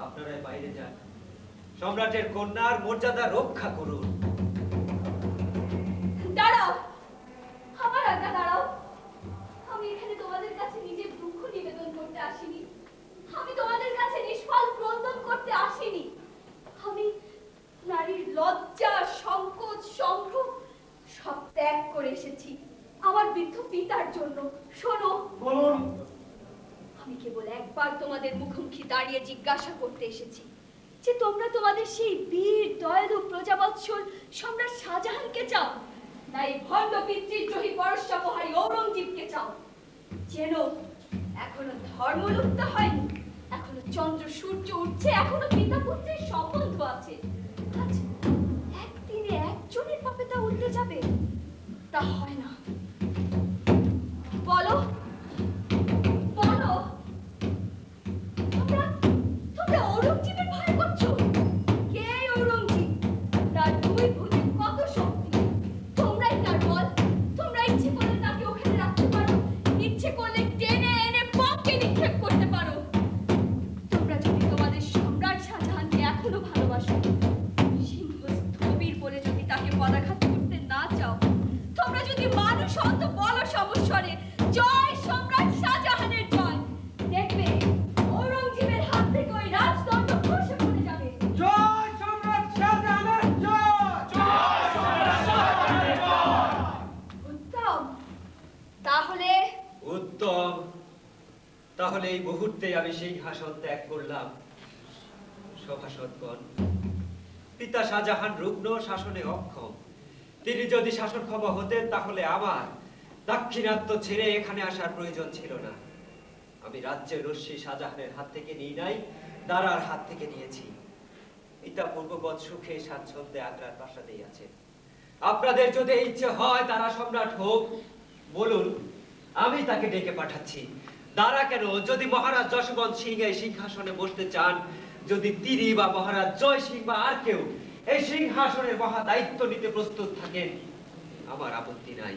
আপনারাই বাইরে যান, সম্রাটের কন্যার মর্যাদা রক্ষা করুন। দাঁড়াও, আমার আজ্ঞা দাঁড়াও। আমি এখানে তোমাদের কাছে নিজের দুঃখ নিবেদন করতে আসিনি, আমি তোমাদের কাছে নিষ্ফল ক্রন্দন করতে আসিনি। আমি নারীর লজ্জা, সংকোচ, সংগ্রহ সব ত্যাগ করে এসেছি আমার বৃদ্ধ পিতার জন্য। শোনো, বলুন। আমি কেবল একবার তোমাদের মুখোমুখি দাঁড়িয়ে জিজ্ঞাসা করতে এসেছি যে তোমরা তোমাদের সেই বীর দয়ালু প্রজাবৎসল সম্রাট শাহজাহানকে চাও, না এই ভণ্ড পিতৃদ্রোহী পরশ্বাপহারী ঔরঙ্গজেবকে চাও? যেন এখনো ধর্মলুপ্ত হয়নি, এখনো চন্দ্র সূর্য উঠছে, এখনো পিতা পুত্রের সম্বন্ধ আছে। আজ একদিনে একজনের পাপে তা উল্টে যাবে? তা হয় না। বলো বলো, তোমরা ঔরঙ্গজেবের ভয় করছো? কে ঔরঙ্গজেব? তার দুই ভুজে কত শক্তি! তোমরাই তার বল। তোমরা ইচ্ছে করলে তাকে ওখানে রাখতে পারো, ইচ্ছে করলে টেনে এনে পথে নিক্ষেপ করতে পারো। তোমরা যদি তোমাদের সম্রাট শাহজাহানকে এখনো ভালোবাসো, সিংহস্থবির বলে যদি তাকে পদাঘাত করতে না চাও, তোমরা যদি মানুষ অন্ত বলো সমস্বরে জয় সম্রাট শাহজাহানের জয়, দেখবে ঔরঙ্গজেবের হাত থেকে ওই রাজদণ্ড খসে পড়ে যাবে। জয় সম্রাট শাহজাহানের জয়! জয় সম্রাট শাহজাহানের জয়! উত্তম, তাহলে উত্তম, তাহলে এই মুহূর্তে আমি সিংহাসন ত্যাগ করলাম। সভাসদগণ, পিতা শাহজাহান রুগ্ন, শাসনে অক্ষম। তিনি যদি শাসনক্ষমা হতেন তাহলে আমার দাক্ষিণাত্য ছেড়ে এখানে আসার প্রয়োজন ছিল না। আমি রাজ্যের রশ্মি শাহজাহানের হাত থেকে নিই নাই, দারার হাত থেকে নিয়েছি। পিতা পূর্ববৎ সুখে স্বাচ্ছন্দ্যে আগ্রার প্রাসাদেই আছে। আপনাদের যদি ইচ্ছে হয় তারা সম্রাট হোক, বলুন, আমি তাকে ডেকে পাঠাচ্ছি। দারা কেন, যদি মহারাজ যশবন্ত সিং এই সিংহাসনে বসতে চান, যদি তিনি বা মহারাজ জয় সিং বা আর কেউ এই সিংহাসনের মহা দায়িত্ব নিতে প্রস্তুত থাকেন, আমার আপত্তি নাই।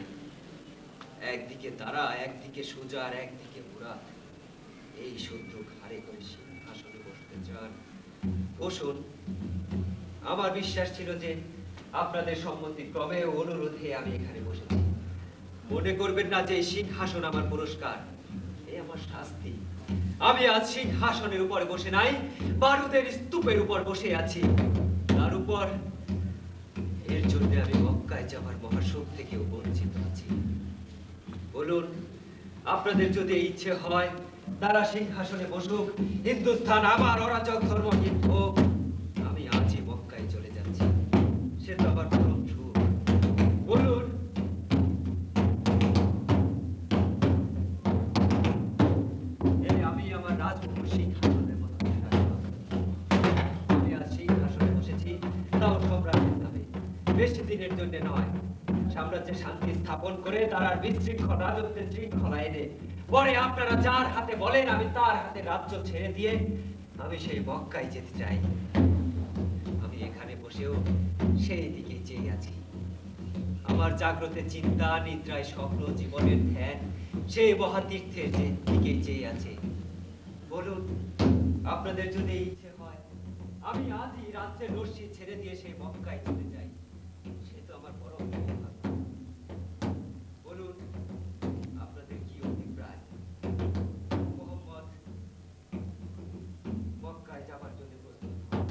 একদিকে দারা, একদিকে সুজার, একদিকে মুরাদ, এই সদ্য ঘাড়ে করে সিংহাসনে বসতে চান, বসুন। আমার বিশ্বাস ছিল যে আপনাদের সম্মতি ক্রমে ও অনুরোধে আমি এখানে বসেছি। মনে করবেন না যে এই সিংহাসন আমার পুরস্কার, এই আমার শাস্তি। আমি আজ সিংহাসনের উপরে বসে নাই, বারুদের স্তূপের উপর বসে আছি। তার উপর এর জন্য আমি মক্কায় যাওয়ার মহাসুখ থেকেও বঞ্চিত আছি। বলুন, আপনাদের যদি ইচ্ছে হয় তারা সিংহাসনে বসুক, হিন্দুস্থান আমার অরাজক ধর্মহীন হোক, আমি আজই মক্কায় চলে যাচ্ছি। সে তো আমার পরম সুখ। বলুন। আমি আমার রাজমহল সিংহাসনের মতো আমি আজ সিংহাসনে বসেছি, তাও সম্রাটের নামে। বেশি দিনের জন্য নয়, সাম্রাজ্যে শান্তি স্থাপন করে তার বিশৃঙ্খল রাজত্বের শৃঙ্খলা এনে পরে আপনারা যার হাতে বলেন আমি তার হাতে রাজ্য ছেড়ে দিয়ে আমি সেই মক্কায় যেতে চাই। আমি এখানে বসেও সেই দিকে চেয়ে আছি। আমার জাগ্রতে চিন্তা, নিদ্রায় স্বপ্ন, জীবনের ধ্যান সেই মহাতীর্থের দিকে চেয়ে আছে। বলুন, আপনাদের যদি ইচ্ছে হয় আমি আজই রাজ্যের রশ্মি ছেড়ে দিয়ে সেই মক্কায় চলে যাই, সে তো আমার বড় সৌভাগ্য। বলুন, আপনাদের কি অভিপ্রায়? মোহাম্মদ মক্কায় যাবার জন্য প্রস্তুত হন।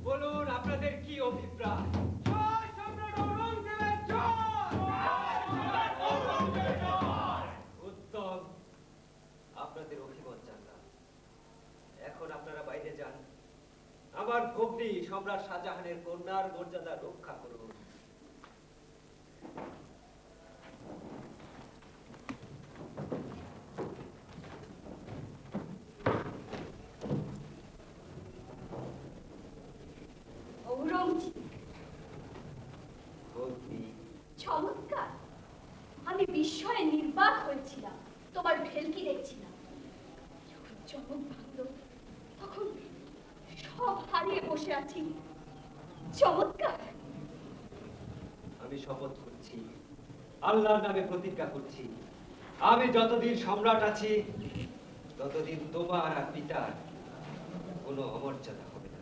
বলুন, আপনাদের কি অভিপ্রায়? জয় সম্রাট ঔরঙ্গজেবের জয়! জয় সম্রাট ঔরঙ্গজেবের জয়! উত্তম, আপনাদের অভিমত জানলাম। এখন আপনারা বাইরে যান, আমার ভগ্নী সম্রাট শাহজাহানের কন্যার মর্যাদা রক্ষা করুন। ঔরঙ্গজেব, ভগ্নী, চমৎকার! আমি বিস্ময়ে নির্বাক হয়েছিলাম, তোমার ভেলকি দেখছিলাম। যখন চমক ভাঙল তখন সব হারিয়ে বসে আছি। চমৎকার! আমি শপথ করছি, আল্লাহর নামে প্রতিজ্ঞা করছি, আমি যতদিন সম্রাট আছি ততদিন তোমার আর পিতার কোনো অমর্যাদা হবে না।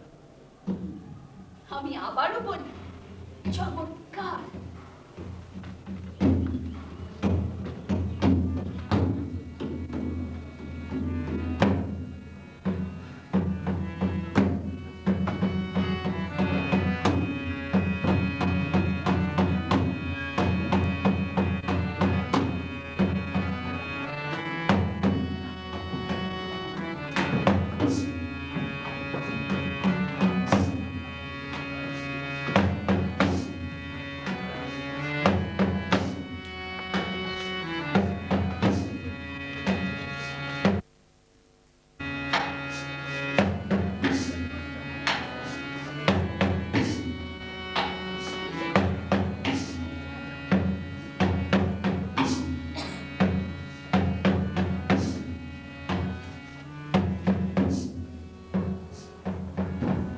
আমি আবারও বলি, চমৎকার।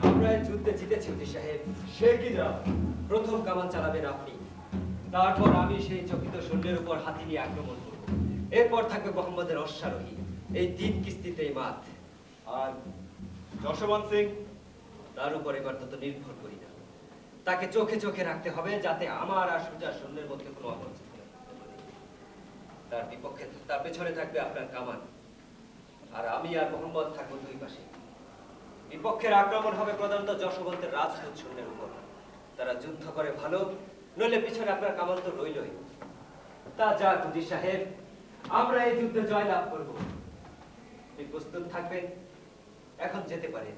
আমরা এই যুদ্ধে জিতেছি উজির সাহেব। সে কি যা? প্রথম কামান চালাবেন আপনি, তারপর আমি সেই চকিত সৈন্যের উপর হাতি নিয়ে আক্রমণ করব। এরপর থাকবে মোহাম্মদের অশ্বারোহী। এই 3 কিস্তিতেই মাত। আর যশবন্ত সিং? তার উপর এবার তত নির্ভর করি না। তাকে চোখে চোখে রাখতে হবে, যাতে আমার আর সুজার সৈন্যের মধ্যে কোনো অমর্যাদা না থাকে। তার বিপক্ষে, তার পেছনে থাকবে আপনার কামান, আর আমি আর মোহাম্মদ থাকবো 2 পাশে। বিপক্ষের আক্রমণ হবে প্রধানত যশবন্তের রাজপুত সৈন্যের উপর। তারা যুদ্ধ করে ভালো, নইলে পিছনে আপনার কামান তো রইলই। তা যাক উজির সাহেব, আমরা এই যুদ্ধে জয়লাভ করব। আপনি প্রস্তুত থাকবেন? এখন যেতে পারেন।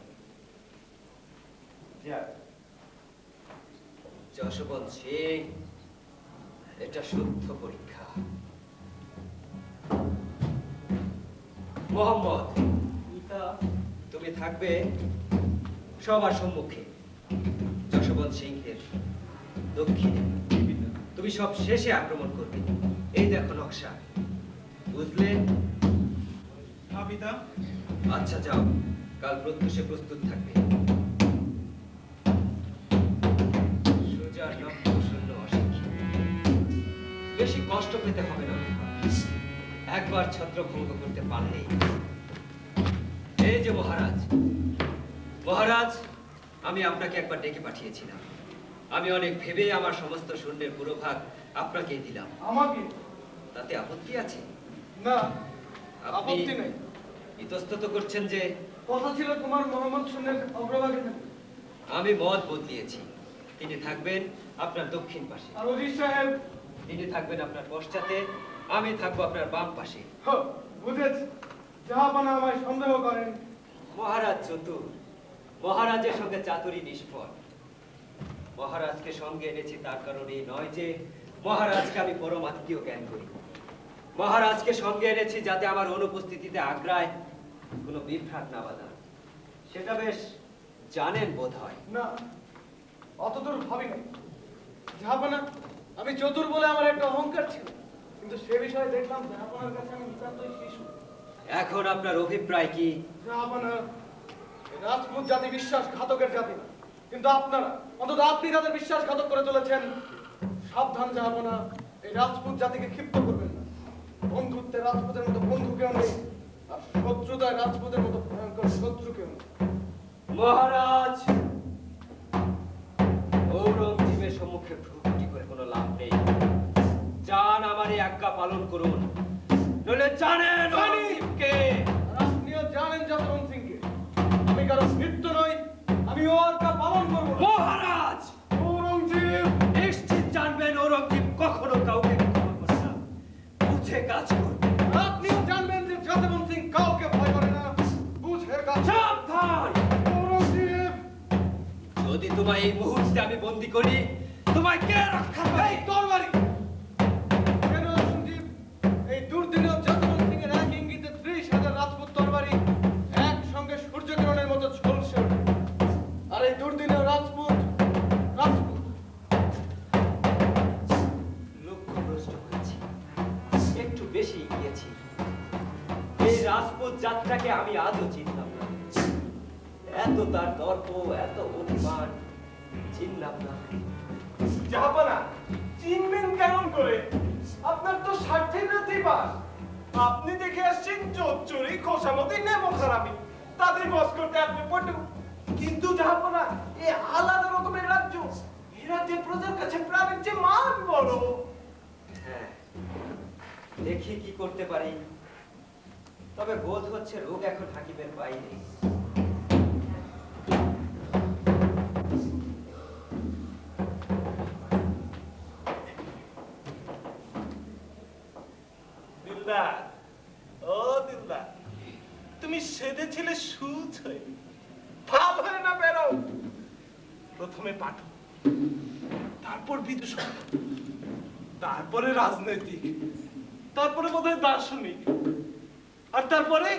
যশবন্ত সিং, এটা শুদ্ধ পরীক্ষা। মোহাম্মদ, তুমি থাকবে সবার সম্মুখে, যশবন্ত সিংহের দক্ষিণে। তুমি সব শেষে আক্রমণ করবে। এই দেখো নকশা, বুঝলে? পিতা। আচ্ছা যাও, কাল প্রত্যুষে প্রস্তুত থাকবে। সুজার নক্ষ শূন্য অশিক্ষিত, বেশি কষ্ট পেতে হবে না। একবার ছত্রভঙ্গ করতে পারলেই। এই যে মহারাজ, মহারাজ, আমি আপনাকে একবার ডেকে পাঠিয়েছিলাম। আমি অনেক ভেবে আমার সমস্ত সৈন্যের পুরো ভাগ আপনাকেই দিলাম। আমাকে? তাতে আপত্তি আছে? না, আপনি আপত্তি নেই। ইতস্তত করছেন যে? কথা ছিল তোমার মোহাম্মদ সৈন্যের অগ্রভাগে থাকবে। আমি মত বদলিয়েছি। তিনি থাকবেন আপনার দক্ষিণ পাশে, আর উজির সাহেব? তিনি থাকবেন আপনার পশ্চাতে, আমি থাকবো আপনার বাম পাশে। বুঝেছি, জাহাপানা আমায় সন্দেহ করেন। মহারাজ চতুর, মহারাজের সঙ্গে চাতুরী নিষ্ফল। মহারাজকে সঙ্গে এনেছি তার কারণে নয় যে মহারাজকে আমি পরম আত্মীয় জ্ঞান করি। মহারাজকে সঙ্গে এনেছি যাতে আমার অনুপস্থিতিতে আগ্রায় কোনো বিভ্রাট না বাধা। সেটা বেশ জানেন বোধ হয়। না, অতদূর ভাবি নাই। জাহাপানা, আমি চতুর বলে আমার একটা অহংকার ছিল, কিন্তু সে বিষয়ে দেখলাম জাহাপানার কাছে আমি নিতান্তই শিশু। এখন আপনার অভিপ্রায় কি? জাহাপানা, এই রাজপুত জাতি বিশ্বাসঘাতকের জাতি না, কিন্তু আপনারা, অন্তত আপনি তাদের বিশ্বাসঘাতক করে তুলেছেন। সাবধান জাহাপানা, এই রাজপুত জাতিকে ক্ষিপ্ত করবেন না। বন্ধুত্বে রাজপুতের মতো বন্ধু কেউ নেই, আর শত্রুতায় রাজপুতের মতো ভয়ঙ্কর শত্রু কেউ নেই। মহারাজ, ঔরঙ্গজেবের সম্মুখে ভ্রুকুটি করে কোনো লাভ নেই। জান আমার এই আজ্ঞা পালন করুন, নইলে জানেন ঔরঙ্গজেবকে। আর আপনিও জানেন যশবন্ত সিংকে। আমি কারো মৃত্য নই, আমি ও আজ্ঞা পালন করবো না। মহারাজ, ঔরঙ্গজেব! নিশ্চিত জানবেন ঔরঙ্গজেব কখনো কাউকে ক্ষমা করে না, বুঝে কাজ করবে। আপনিও জানবেন যে যশবন্ত সিং কাউকে ভয় করে না, বুঝে কাজ। সাবধান! ঔরঙ্গজেব! যদি তোমায় এই মুহূর্তে আমি বন্দী করি, তোমায় কে রক্ষা করে? এই তরবারি! কেন ঔরঙ্গজেব? এই দুর্দিনেও যশবন্ত সিং এর এক ইঙ্গিতে 30,000 রাজপুত তরবারি একসঙ্গে সূর্যকিরণের মতো ঝলসে ওঠে। আর এই দুর্দিনেও রাজপুত লক্ষ্যভ্রষ্ট হয়েছি, একটু বেশি গিয়েছি। এই রাজপুত যাত্রাকে আমি আজও চিনলাম না। এত তার দর্প, এত অভিমান, চিনলাম না। জাহাপানা, চিনবেন কেমন করে? আপনার তো স্বার্থের রাতেই বাস। আপনি দেখে আসছেন চোর চুরি, খোসামতি, নেমো খারাপি। তাদের বস করতে আপনি পটু। কিন্তু জাহাপনা এ আলাদা রকমের রাজ্য। এই রাজ্যের প্রজার কাছে প্রাণের যে মান বড়। হ্যাঁ, দেখি কি করতে পারি। তবে বোধ হচ্ছে রোগ এখন হাকিমের বাইরে। দিলদার, ও দিলদার, তুমি সেধেছিলে সুচ হয়ে, ফাল হয়ে না বেরো। প্রথমে পাঠক, তারপর বিদূষক, তারপরে রাজনৈতিক, তারপরে বোধহয় দার্শনিক, আর তারপরে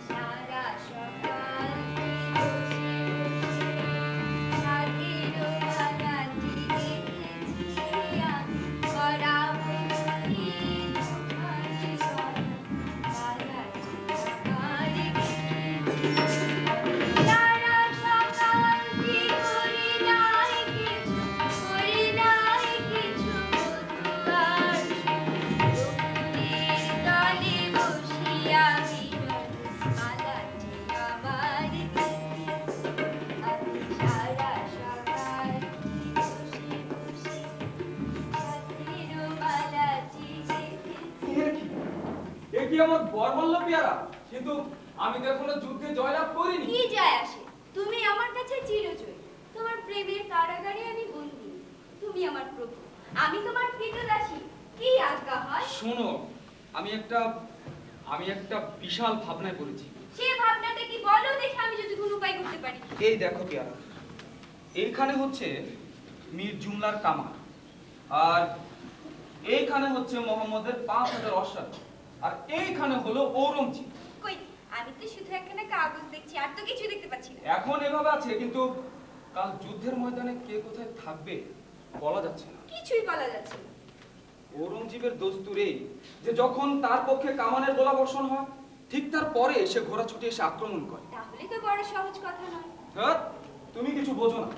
সারা সকাল বসে বসে ছাদের বাগানটি দেখেছি আমি, করা বইগুলি দুখানি বাগানটি আমার দেখেছি। সারা সকাল কি করি নাই কিছু, করি নাই কিছু, বধূয়ার বকুলের তলে বসিয়া মালাটি আমার দেখেছি আমি। সারা সকাল বসে বসে ছাদের মালাটি দেখেছি। এ কি আমার বর বলল পেয়ারা, কিন্তু আমি তো এখনো যুদ্ধে জয়লাভ করিনি। কি যায় আসে, তুমি আমার কাছে চিরজয়ী। তোমার প্রেমের কারাগারে আমি বন্দী, তুমি আমার প্রভু, আমি তোমার কৃতদাসী। কি আজ্ঞা হয়? শোনো, আমি একটা বিশাল ভাবনায় পড়েছি। সে ভাবনাটা কি বলো দেখে, আমি যদি কোনো উপায় করতে পারি। এই দেখো পেয়ারা, এইখানে হচ্ছে মীর জুমলার কামান, আর এইখানে হচ্ছে মোহাম্মদের 5000 অশ্বারোহী, আর এইখানে হলো ঔরঙ্গজেব। কই, আমি তো শুধু একখানা কাগজ দেখছি, আর তো কিছু দেখতে পাচ্ছি না। এখন এভাবে আছে, কিন্তু কাল যুদ্ধের ময়দানে কে কোথায় থাকবে বলা যাচ্ছে না। কিছুই বলা যাচ্ছে না। ঔরঙ্গজেবের দস্তুর এই যে যখন তার পক্ষে কামানের গোলা বর্ষণ হয়, ঠিক তার পরে সে ঘোড়া ছুটে এসে আক্রমণ করে। তাহলে তো বড় সহজ কথা নয়। হ্যাঁ, তুমি কিছু বোঝো না।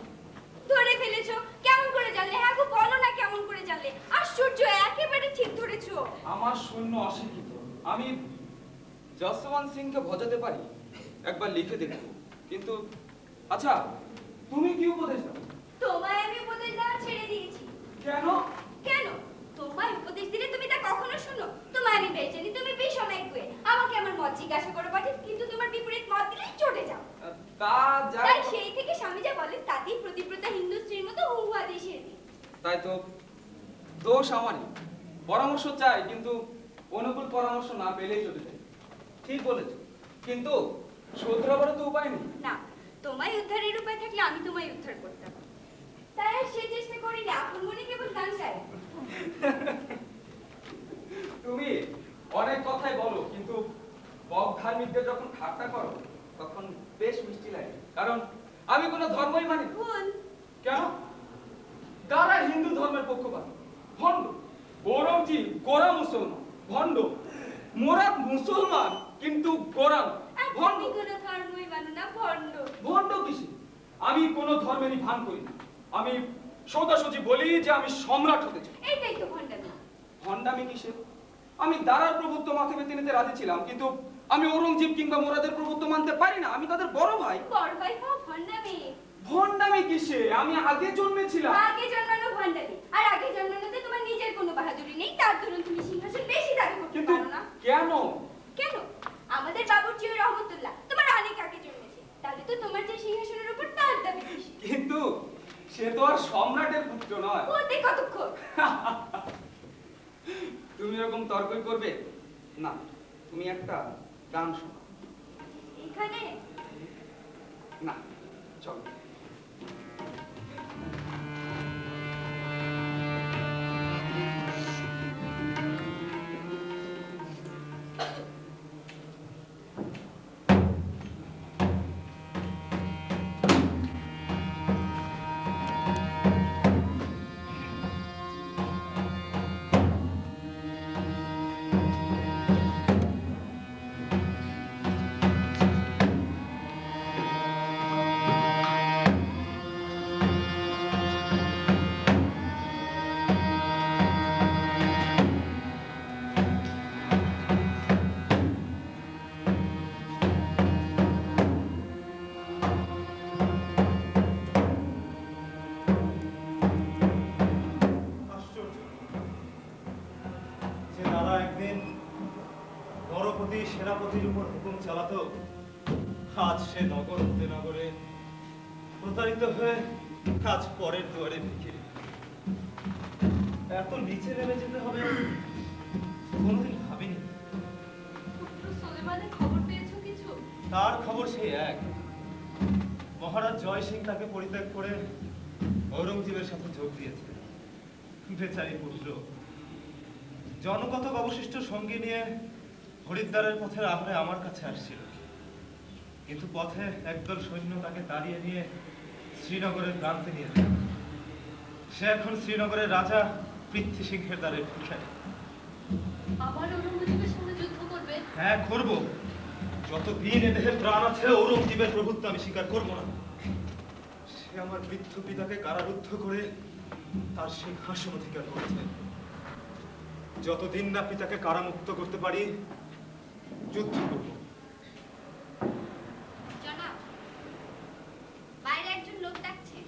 ধরে ফেলেছো? কেমন করে জানলে? হ্যাঁ গো, বলো না কেমন করে জানলে? আশ্চর্য, একেবারে ঠিক ধরেছো। আমার সৈন্য অশিক্ষিত, আমি যশবন্ত সিংকে ভজাতে পারি, একবার লিখে দেখো। কিন্তু আচ্ছা, তুমি কি উপদেশ দাও? তোমায় আমি উপদেশ দেওয়া ছেড়ে দিয়েছি। কেন? কেন? তোমায় উপদেশ দিলে তুমি তা কখনো শোনো? তোমায় আমি বেশ জানি, তুমি বিষম একগুঁয়ে। আমাকে আমার মত জিজ্ঞাসা করে পাঠে, কিন্তু তোমার বিপরীত মত দিলেই চটে যাও। তা যাই তাই হোক। সেই থেকে স্বামী যা বলেন তাতেই প্রতিব্রতা হিন্দু স্ত্রীর মতো হুহা দেশে দিই। তাই তো, দোষ আমারই। পরামর্শ চাই, কিন্তু অনুকূল পরামর্শ না পেলেই চলে যায়। ঠিক বলেছ, কিন্তু শোধরাবারও তো উপায় নেই। না, তোমায় উদ্ধারের উপায় থাকলে আমি তোমায় উদ্ধার করতাম। তাই আর সে চেষ্টা করিনি, আপন মনে কেবল গান গাই। তুমি অনেক কথাই বলো, কিন্তু বক ধার্মিকদের যখন ঠাট্টা করো তখন বেশ মিষ্টি লাগে। কারণ আমি কোনো ধর্মই মানি না। ভুল। কেন? তারা হিন্দু ধর্মের পক্ষপাত, ভণ্ড। ঔরঙ্গজেব গোরা মুসলমান, ভণ্ড। মোরা মুসলমান কিন্তু গোরা না, আর ভণ্ড। তুমি কোনো ধর্মই মানো না, ভণ্ড। ভণ্ড কিসে? আমি কোনো ধর্মেরই ভান করি না। আমি সোজাসুজি বলি যে আমি সম্রাট হতে চাই। এইটাই তো ভণ্ডামি। ভণ্ডামি কিসে? আমি দারার প্রভুত্ব মাথা পেতে নিতে রাজি ছিলাম, কিন্তু আমি ঔরঙ্গজেব কিংবা মোরাদের প্রভুত্ব মানতে পারি না। আমি তাদের বড় ভাই। বড় ভাই হওয়া ভণ্ডামি। ভণ্ডামি কিসে? আমি আগে জন্মেছিলাম। আগে জন্মানো ভণ্ডামি, আর আগে জন্মানোতে তোমার নিজের কোনো বাহাদুরি নেই, তার দরুন তুমি সিংহাসন বেশি দাবি করতে কিন্তু পারো না। কেন? কেন? আমাদের বাবুর্চি রহমতুল্লাহ তোমার অনেক আগে জন্মেছে, তাহলে তো তোমার যে সিংহাসনের উপর তার দাবি বেশি। কিন্তু সে তো আর সম্রাটের পুত্র নয়। ওতে কতক্ষণ? তুমি এরকম তর্কই করবে না। তুমি একটা গান শোনো। এখানে না, চলো। আজ সে নগর হতে নগরে প্রতারিত হয়ে আজ পরের দুয়ারে ভিখিরি। এত নিচে নেমে যেতে হবে কোনোদিন ভাবিনি। পুত্র সুলেমানের খবর পেয়েছো কিছু? তার খবর সেই এক, মহারাজ জয় সিং তাকে পরিত্যাগ করে ঔরঙ্গজেবের সাথে যোগ দিয়েছে। বেচারি পুত্র জনকতক অবশিষ্ট সঙ্গী নিয়ে হরিদ্বারের পথের আহরে আমার কাছে আসছিল, কিন্তু পথে একদল সৈন্য তাকে তাড়িয়ে নিয়ে শ্রীনগরের প্রান্তে নিয়ে যায়। সে এখন শ্রীনগরের রাজা পৃথ্বী সিংহের দ্বারে ভিখারি। আবার ঔরঙ্গজেবের সঙ্গে যুদ্ধ করবে? হ্যাঁ, করব। যতদিন এ দেহে প্রাণ আছে ঔরঙ্গজেবের প্রভুত্ব আমি স্বীকার করব না। সে আমার বৃদ্ধ পিতাকে কারারুদ্ধ করে তার সিংহাসন অধিকার করেছে। যতদিন না পিতাকে কারামুক্ত করতে পারি যুদ্ধ করব। জনাব, বাইরে একজন লোক ডাকছে।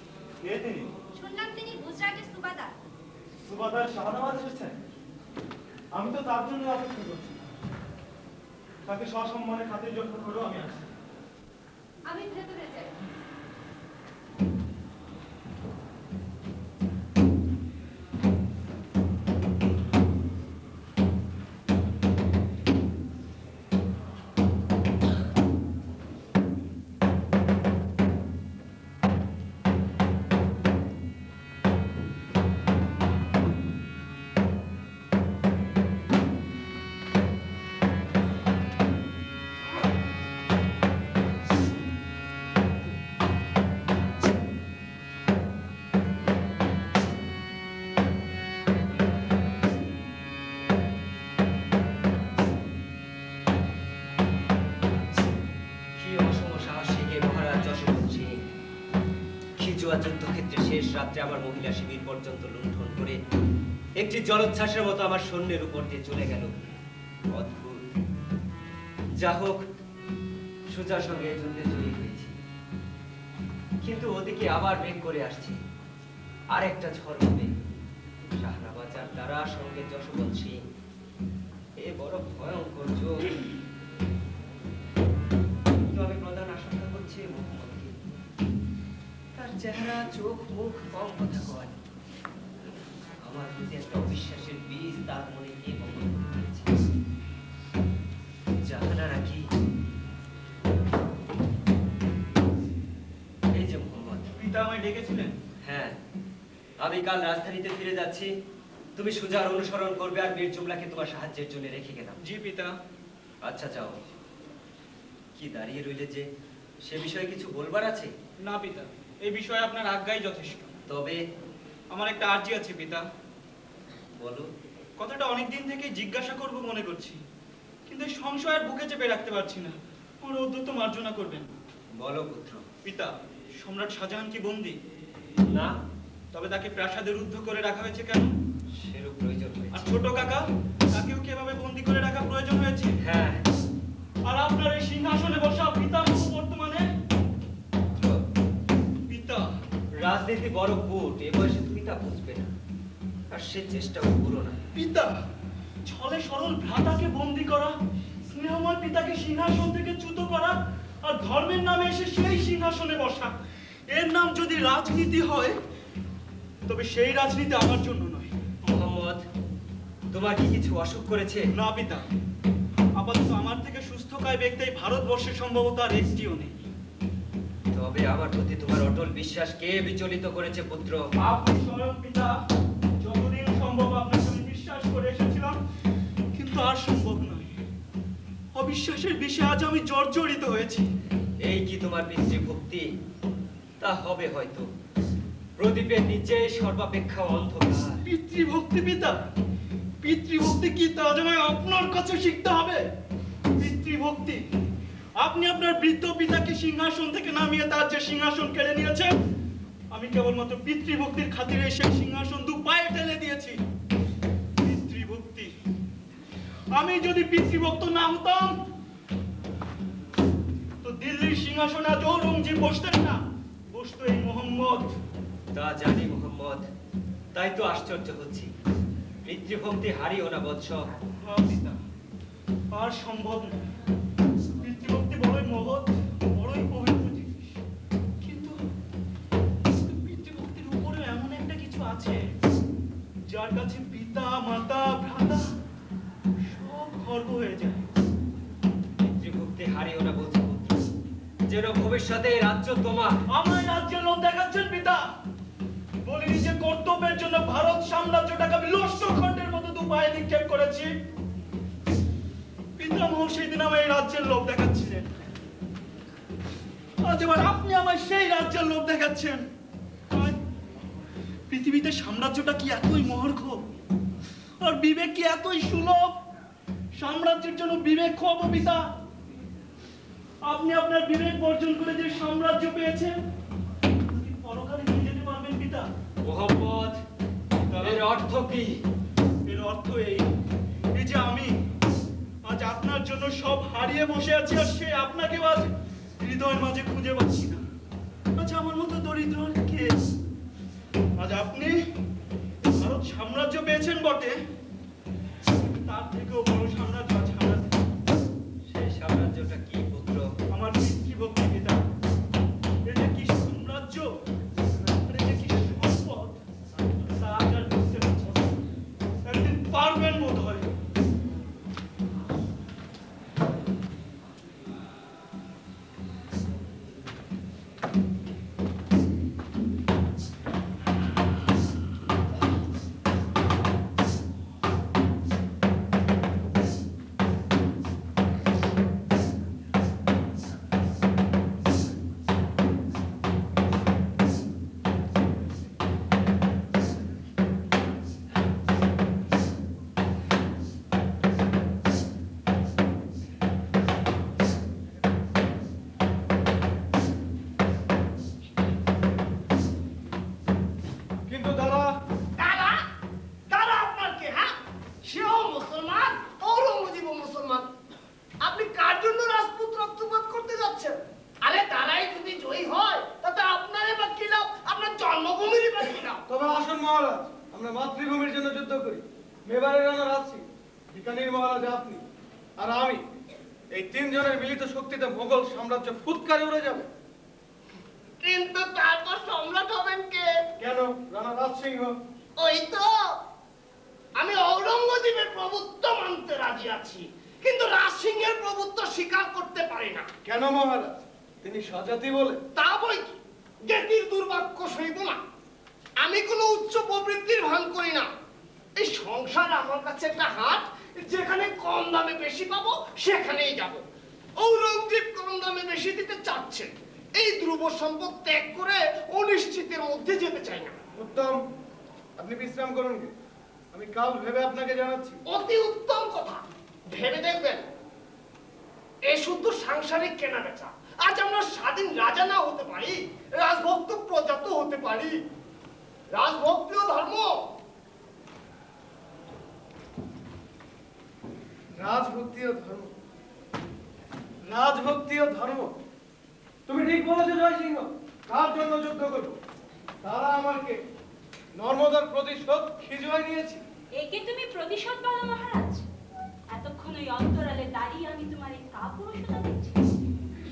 কে তিনি? শুনলাম তিনি গুজরাটের সুবাদার। সুবাদার শাহনওয়াজ এসেছেন? আমি তো তার জন্য অপেক্ষা করছি। তাকে সসম্মানে খাতির যত্ন করো, আমি আসছি। আমি ভেতরে যাই। কি অসম সাহসী হে মহারাজ যশোবন্ত সিং! খিজুয়া যুদ্ধক্ষেত্রে শেষ রাত্রে আমার মহিলা শিবির পর্যন্ত লুণ্ঠন করে একটি জলোচ্ছ্বাসের মতো আমার সৈন্যের উপর দিয়ে চলে গেল। অদ্ভুত। যা হোক, সুজার সঙ্গে এই যুদ্ধে জয়ী হয়েছি, কিন্তু ওদিকে আবার বেগ করে আসছে আরেকটা ঝড় হবে। শাহনাবাজার দ্বারা সঙ্গে যশোবন্ত সিং, এ বড় ভয়ঙ্কর যোগ। কিন্তু আমি প্রধান আশঙ্কা করছি মোহাম্মদকে। তার চেহারা, চোখ, মুখ কম কথা কয়। আমার প্রতি একটা অবিশ্বাসের বীজ তার মনে কে বপন করেছে। জাহানা নাকি? এই যে মোহাম্মদ। পিতা আমায় ডেকেছিলেন? হ্যাঁ, আমি কাল রাজধানীতে ফিরে যাচ্ছি। তুমি সুজার অনুসরণ করবে আর মীর জুমলাকে তোমার সাহায্যের জন্য রেখে গেলাম। জি পিতা। আচ্ছা, যাও। কি দাঁড়িয়ে রইলে যে, সে বিষয়ে কিছু বলবার আছে? না পিতা, এই বিষয়ে আপনার আজ্ঞাই যথেষ্ট। তবে আমার একটা আর্জি আছে পিতা। বলো। কথাটা অনেকদিন থেকে জিজ্ঞাসা করব মনে করছি, কিন্তু এই সংশয়ের বুকে চেপে রাখতে পারছি না। আমার উদ্যত মার্জনা করবেন। বলো পুত্র। পিতা, সম্রাট শাহজাহান কি বন্দী? না। তবে তাকে প্রাসাদে রুদ্ধ করে রাখা হয়েছে কেন? সেরূপ প্রয়োজন আর হয়েছে। ছোট কাকা, তাকেও কি এভাবে বন্দী করে রাখা প্রয়োজন হয়েছে? হ্যাঁ। আর আপনার এই সিংহাসনে বসা পিতা বর্তমানে? পুত্র, পিতা, রাজনীতি বড় কূট, এ বয়সে তুমি তা বুঝবে না, আর সে চেষ্টাও করো না। পিতা, ছলে সরল ভ্রাতাকে বন্দী করা, স্নেহময় পিতাকে সিংহাসন থেকে চ্যুত করা, আর ধর্মের নামে এসে সেই সিংহাসনে বসা, এর নাম যদি রাজনীতি হয়, তবে সেই রাজনীতি আমার জন্য নয়। মোহাম্মদ, তোমার কি কিছু অসুখ করেছে? না পিতা, আপাতত আমার থেকে সুস্থকায় ব্যক্তি এই ভারতবর্ষে সম্ভবত আর একটিও নেই। তবে আমার প্রতি তোমার অটল বিশ্বাস কে বিচলিত করেছে পুত্র? আপনি স্বয়ং পিতা। যতদিন সম্ভব আপনাকে আমি বিশ্বাস করে এসেছিলাম, কিন্তু আর সম্ভব নয়। অবিশ্বাসের বিষয়ে আজ আমি জর্জরিত হয়েছি। এই কি তোমার পিতৃভক্তি? তা হবে হয়তো। প্রদীপের নিচে সর্বাপেক্ষা অন্ধকার। পিতৃভক্তি পিতা, পিতৃভক্তি কি তা আমায় আপনার কাছে শিখতে হবে? পিতৃভক্তি, আপনি আপনার বৃদ্ধ পিতাকে সিংহাসন থেকে নামিয়ে তার যে সিংহাসন কেড়ে নিয়েছেন, আমি কেবলমাত্র পিতৃভক্তির খাতিরে সেই সিংহাসন দু পায়ে ঠেলে দিয়েছি। পিতৃভক্তি, আমি যদি পিতৃভক্ত না হতাম, তো দিল্লির সিংহাসনে আজ ঔরঙ্গজেব বসতেন না, বসতো এই মোহাম্মদ। তা জানি মোহাম্মদ, তাই তো আশ্চর্য হচ্ছি। পিতৃভক্তি হারিও না বৎস। না পিতা, আর সম্ভব না। পিতৃভক্তি বড়ই মহৎ, বড় তার কাছে পিতা মাতা ভ্রাতা সব খর্ব হয়ে যায়। পিতৃভক্তি হারিও না বলছি পুত্র, যেন ভবিষ্যতে এই রাজ্য তোমার। আমায় রাজ্যের লোভ দেখাচ্ছেন পিতা? বলিনি যে কর্তব্যের জন্য ভারত সাম্রাজ্যটাকে আমি লষ্টখণ্ডের মতো দুপায়ে নিক্ষেপ করেছি? পিতামহ সেদিন আমায় এই রাজ্যের লোভ দেখাচ্ছিলেন, আজ এবার আপনি আমায় সেই রাজ্যের লোভ দেখাচ্ছেন। পৃথিবীতে সাম্রাজ্যটা কি এতই মহার্ঘ, আর বিবেক কি এতই সুলভ? সাম্রাজ্যের জন্য বিবেক খোয়াবো পিতা? আপনি আপনার বিবেক বর্জন করে যে সাম্রাজ্য পেয়েছেন, পরকালে নিয়ে যেতে পারবেন পিতা? মোহাম্মদ, এর অর্থ কি? এর অর্থ এই যে আমি আজ আপনার জন্য সব হারিয়ে বসে আছি, আর সে আপনাকে আজ হৃদয়ের মাঝে খুঁজে পাচ্ছি না। আজ আমার মতো দরিদ্র কে? আজ আপনি ভারত সাম্রাজ্য পেয়েছেন বটে, তার থেকেও বড় সাম্রাজ্য আজ আমার। সেই সাম্রাজ্যটা কি পুত্র? আমার পিতৃভক্তি পিতা। এটা কি সাম্রাজ্য, এটা কি সম্পদ, তা আজ আর বুঝতে পারছি না। একদিন পারবেন বোধ হয়। কিন্তু দাদা, দাদা দাদা আপনার কে? হ্যাঁ, সেও মুসলমান, ঔরঙ্গজেবও মুসলমান। আপনি কার জন্য রাজপুত রক্তপাত করতে যাচ্ছেন? আরে তারাই যদি জয়ী হয় তাতে আপনারই বা কি লাভ? আপনার জন্মভূমিরই বা কি লাভ? তবে আসুন মহারাজ, আমরা মাতৃভূমির জন্য যুদ্ধ করি। মেবারের রানা রাজসিং, বিকানির মহারাজ আপনি, আর আমি, এই তিনজনের মিলিত শক্তিতে মোগল সাম্রাজ্য ফুৎকারে উড়ে যাবে। কিন্তু তারপর সম্রাট হবেন কে? কেন? রানা রাজসিংহ। ওই তো, আমি ঔরঙ্গজেবের প্রভুত্ব মানতে রাজি আছি, কিন্তু রাজ সিংহের প্রভুত্ব স্বীকার করতে পারি না। কেন মহারাজ? তিনি স্বজাতি বলে? তা বই কি, জ্ঞাতির দুর্ভাগ্য সইব না। আমি কোনো উচ্চ প্রবৃত্তির ভান করি না। এই সংসার আমার কাছে একটা হাট, যেখানে কম দামে বেশি পাবো সেখানেই যাব। ঔরঙ্গজেব কম দামে বেশি দিতে চাচ্ছেন, এই ধ্রুব সম্পদ ত্যাগ করে অনিশ্চিতের মধ্যে যেতে চাই না। উত্তম, আপনি বিশ্রাম করুন গে। আমি কাল ভেবে আপনাকে জানাচ্ছি। অতি উত্তম কথা, ভেবে দেখবেন। এ শুদ্ধ সাংসারিক কেনা বেচা। আজ আমরা স্বাধীন রাজা না হতে পারি, রাজভক্ত প্রজা তো হতে পারি। রাজভক্তিও ধর্ম। রাজভক্তিও ধর্ম, রাজভক্তিও ধর্ম। তুমি ঠিক বলেছো জয়সিংহ। কার জন্য যুদ্ধ করবো? তারা আমাকে নর্মদার প্রতিশোধ খিজুয়ায় নিয়েছি। একে তুমি প্রতিশোধ বলো মহারাজ? এতক্ষণ ওই অন্তরালে দাঁড়িয়ে আমি তোমার এই কাপুরুষতা দেখছি।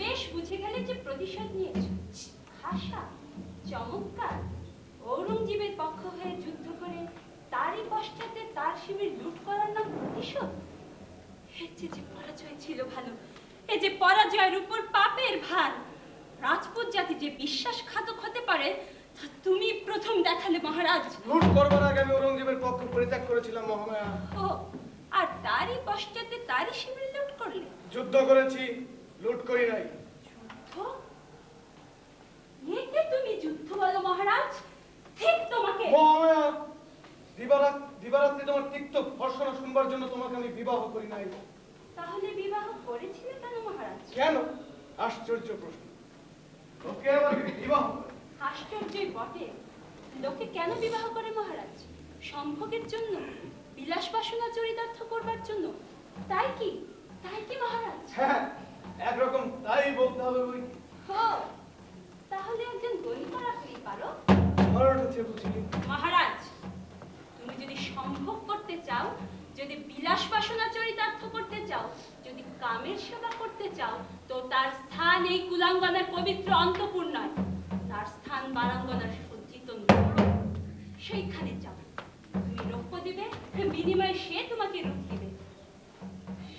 বেশ বুঝে গেলে যে প্রতিশোধ নিয়েছো। খাসা, চমৎকার। ঔরঙ্গজেবের পক্ষ হয়ে যুদ্ধ করে তারই পশ্চাতে তার শিবির লুট করার নাম প্রতিশোধ? এর যে পরাজয় ছিল ভালো, এ যে পরাজয়ের উপর পাপের ভার। রাজপুত জাতি যে বিশ্বাসঘাতক হতে পারে তা তুমি প্রথম দেখালে মহারাজ। লুট করবার আগে আমি ঔরঙ্গজেবের পক্ষ পরিত্যাগ করেছিলাম মহামায়া। ও, আর তারই পশ্চাতে তারই শিবির লুট করলে? যুদ্ধ করেছি, লুট করি নাই। যুদ্ধ? একে তুমি যুদ্ধ বলো মহারাজ? ঠিক তোমাকে। মহামায়া, দিবারাত্রি তোমার তিক্ত ভর্ৎসনা শুনবার জন্য তোমাকে আমি বিবাহ করি নাই। তাহলে বিবাহ করেছিলে কেন মহারাজ? কেন? আশ্চর্য প্রশ্ন। ওকে আবার বিবাহ করে? আশ্চর্যই বটে। লোকে কেন বিবাহ করে মহারাজ? সম্ভোগের জন্য? বিলাস বাসনা চরিতার্থ করবার জন্য? তাই কি? তাই কি মহারাজ? হ্যাঁ, একরকম তাই বলতে হবে। ওই হো, তাহলে একজন গণিত রাখতেই পারো। আমার উঠেছে বুঝি। মহারাজ, তুমি যদি সম্ভোগ করতে চাও, যদি বিলাস বাসনা চরিতার্থ করতে চাও, যদি কামের সেবা করতে চাও, তো তার স্থান এই কুলাঙ্গনার পবিত্র অন্তপুর নয়, তার স্থান বারাঙ্গনার সজ্জিত নরক। সেইখানে যাও। তুমি রৌপ্য দিবে, বিনিময়ে সে তোমাকে রূপ দিবে।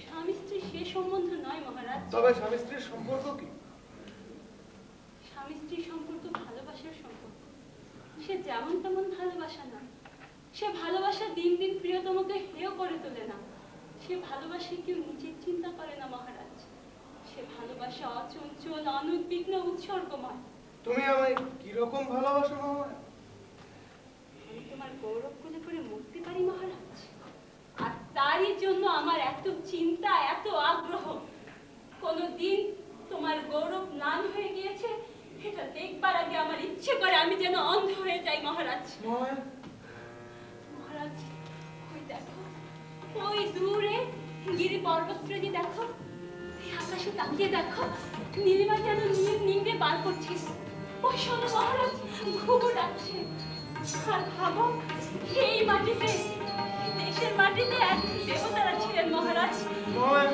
স্বামী স্ত্রী সে সম্বন্ধ নয় মহারাজ। তবে স্বামী স্ত্রীর সম্পর্ক কি? স্বামী স্ত্রীর সম্পর্ক ভালোবাসার সম্পর্ক। সে যেমন তেমন ভালোবাসা না। সে ভালোবাসা দিন দিন প্রিয়তমকে হেয় করে তোলে না। সে ভালোবাসে কেউ নিজের চিন্তা করে না মহারাজ। সে ভালোবাসা অচঞ্চল, অনুদ্বিগ্ন, উৎসর্গময়। তুমি আমায় কিরকম ভালোবাসো মহামায়া? আমি তোমার গৌরব কোলে করে মরতে পারি মহারাজ। আর তারই জন্য আমার এত চিন্তা, এত আগ্রহ। কোনদিন তোমার গৌরব ম্লান হয়ে গিয়েছে এটা দেখবার আগে আমার ইচ্ছে করে আমি যেন অন্ধ হয়ে যাই মহারাজ। মহামায়া, মহারাজ ওই দেখো, ওই দূরে গিরি পর্বতশ্রেণী দেখো, এই আকাশে তাকিয়ে দেখো, নীলিমা যেন নীল নিংড়ে বার করছে। ওই শোনো মহারাজ, ঘুঘু ডাকছে। আর ভাবো, এই মাটিতে, দেশের মাটিতে এক দেবতারা ছিলেন মহারাজ। মহামায়া,